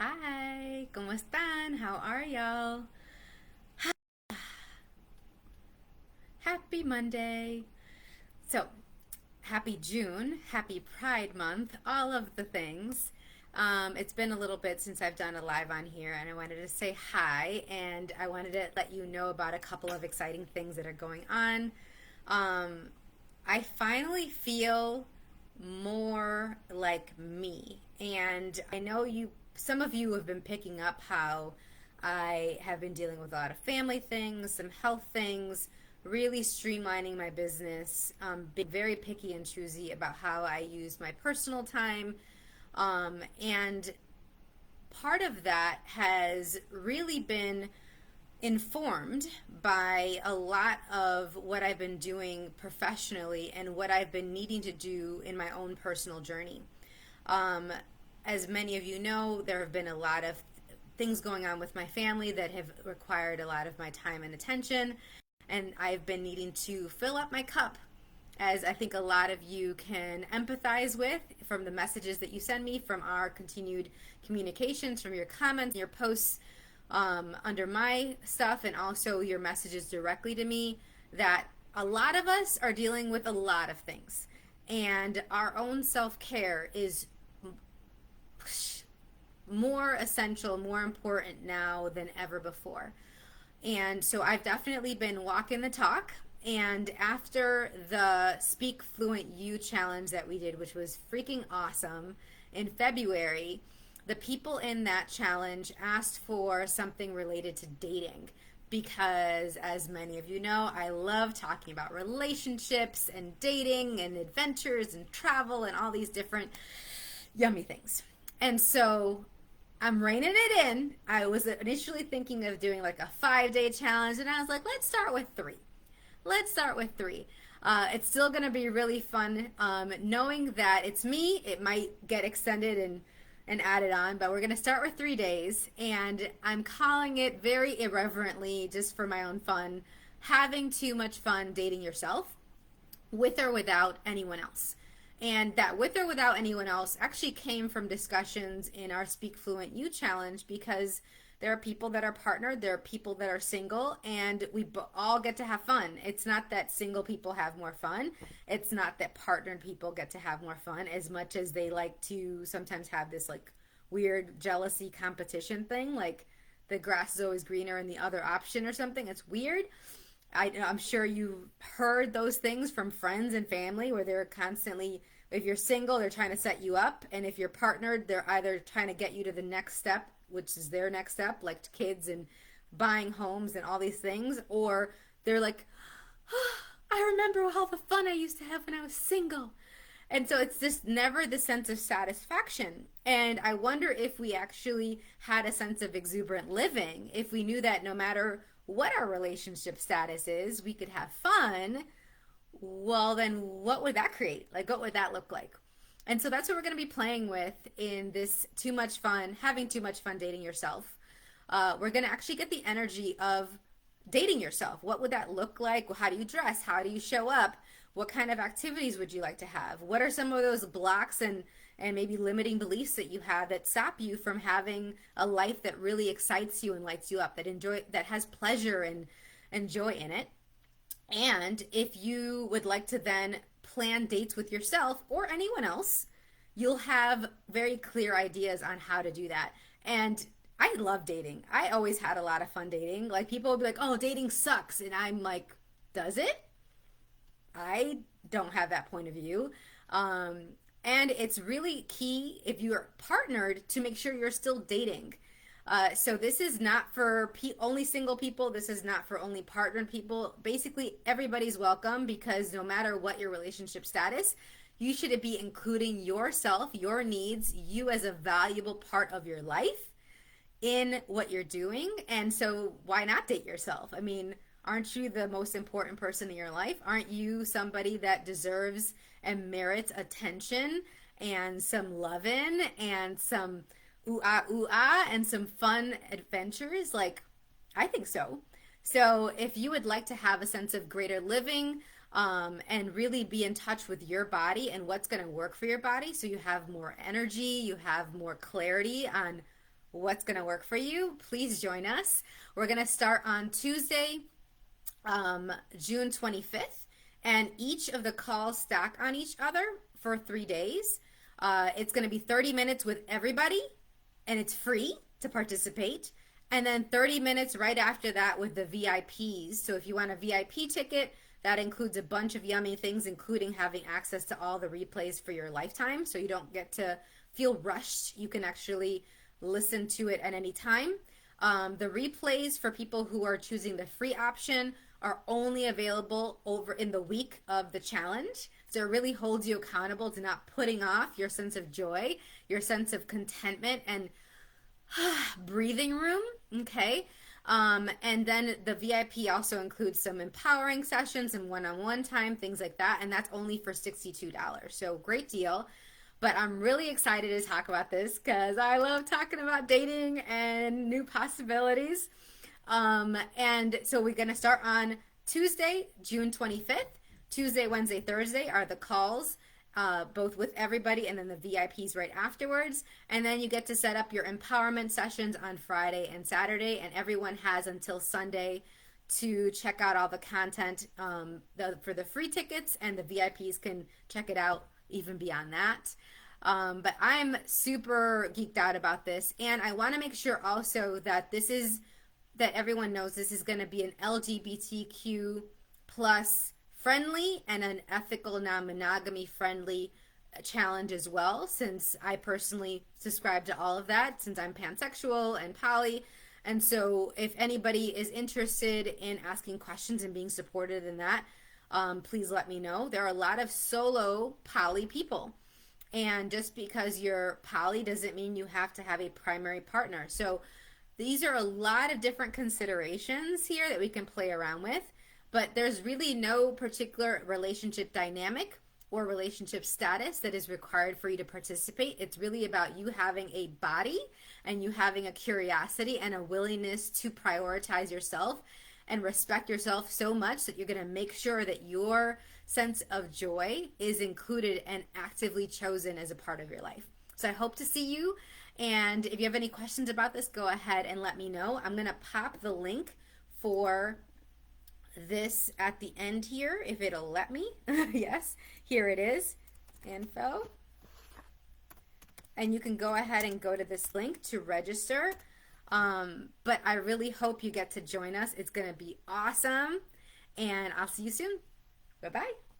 Hi, ¿cómo están? How are y'all? Happy Monday. So, happy June, happy Pride Month, all of the things. It's been a little bit since I've done a live on here, and I wanted to say hi, and I wanted to let you know about a couple of exciting things that are going on. Um, I finally feel more like me. And I know some of you have been picking up how I have been dealing with a lot of family things, some health things, really streamlining my business, being very picky and choosy about how I use my personal time. And part of that has really been informed by a lot of what I've been doing professionally and what I've been needing to do in my own personal journey. Um, as many of you know, there have been a lot of things going on with my family that have required a lot of my time and attention, and I've been needing to fill up my cup, as I think a lot of you can empathize with from the messages that you send me, from our continued communications, from your comments, your posts under my stuff, and also your messages directly to me, that a lot of us are dealing with a lot of things. And our own self care is more essential, more important now than ever before. And so I've definitely been walking the talk. And after the Speak Fluent You challenge that we did, which was freaking awesome in February, the people in that challenge asked for something related to dating. Because, as many of you know, I love talking about relationships and dating and adventures and travel and all these different yummy things. And so I'm reining it in. I was initially thinking of doing like a 5-day challenge, and I was like, let's start with 3. Let's start with 3. It's still going to be really fun. Knowing that it's me, it might get extended and added on, but we're going to start with 3 days, and I'm calling it very irreverently, just for my own fun, having too much fun dating yourself, with or without anyone else. And that with or without anyone else actually came from discussions in our Speak Fluent You challenge, because there are people that are partnered, there are people that are single, and we all get to have fun. It's not that single people have more fun. It's not that partnered people get to have more fun, as much as they like to sometimes have this like weird jealousy competition thing, like the grass is always greener in the other option or something. It's weird. I'm sure you've heard those things from friends and family, where they're constantly, if you're single, they're trying to set you up. And if you're partnered, they're either trying to get you to the next step, which is their next step, like kids and buying homes and all these things. Or they're like, oh, I remember all the fun I used to have when I was single. And so it's just never the sense of satisfaction. And I wonder if we actually had a sense of exuberant living, if we knew that no matter what our relationship status is, we could have fun. Well, then what would that create? Like, what would that look like? And so that's what we're going to be playing with in this too much fun, having too much fun dating yourself. We're going to actually get the energy of dating yourself. What would that look like? How do you dress? How do you show up? What kind of activities would you like to have? What are some of those blocks and maybe limiting beliefs that you have that stop you from having a life that really excites you and lights you up, that has pleasure and joy in it? And if you would like to then plan dates with yourself or anyone else, you'll have very clear ideas on how to do that. And I love dating. I always had a lot of fun dating. Like, people will be like, oh, dating sucks. And I'm like, does it? I don't have that point of view. And it's really key, if you're partnered, to make sure you're still dating. So this is not for only single people. This is not for only partnered people. Basically, everybody's welcome, because no matter what your relationship status, you should be including yourself, your needs, you as a valuable part of your life in what you're doing. And so why not date yourself? I mean, aren't you the most important person in your life? Aren't you somebody that deserves and merits attention and some loving and some ooh ah and some fun adventures? Like, I think so. So if you would like to have a sense of greater living, and really be in touch with your body and what's going to work for your body, so you have more energy, you have more clarity on what's going to work for you, please join us. We're going to start on Tuesday, June 25th, and each of the calls stack on each other for 3 days. It's going to be 30 minutes with everybody, and it's free to participate. And then 30 minutes right after that with the VIPs. So if you want a VIP ticket, that includes a bunch of yummy things, including having access to all the replays for your lifetime. So you don't get to feel rushed. You can actually listen to it at any time. The replays for people who are choosing the free option are only available over in the week of the challenge. So it really holds you accountable to not putting off your sense of joy, your sense of contentment, and breathing room, okay? And then the VIP also includes some empowering sessions and one-on-one time, things like that, and that's only for $62. So great deal. But I'm really excited to talk about this because I love talking about dating and new possibilities. And so we're going to start on Tuesday, June 25th. Tuesday, Wednesday, Thursday are the calls, both with everybody and then the VIPs right afterwards. And then you get to set up your empowerment sessions on Friday and Saturday, and everyone has until Sunday to check out all the content for the free tickets, and the VIPs can check it out even beyond that. But I'm super geeked out about this, and I want to make sure also that that everyone knows this is going to be an LGBTQ plus friendly and an ethical non-monogamy friendly challenge as well, since I personally subscribe to all of that, since I'm pansexual and poly. And so if anybody is interested in asking questions and being supported in that, please let me know. There are a lot of solo poly people, and just because you're poly doesn't mean you have to have a primary partner. So these are a lot of different considerations here that we can play around with. But there's really no particular relationship dynamic or relationship status that is required for you to participate. It's really about you having a body and you having a curiosity and a willingness to prioritize yourself and respect yourself so much that you're going to make sure that your sense of joy is included and actively chosen as a part of your life. So I hope to see you. And if you have any questions about this, go ahead and let me know. I'm going to pop the link for this at the end here, if it'll let me. Yes, here it is, info. And you can go ahead and go to this link to register. But I really hope you get to join us. It's going to be awesome. And I'll see you soon. Bye-bye.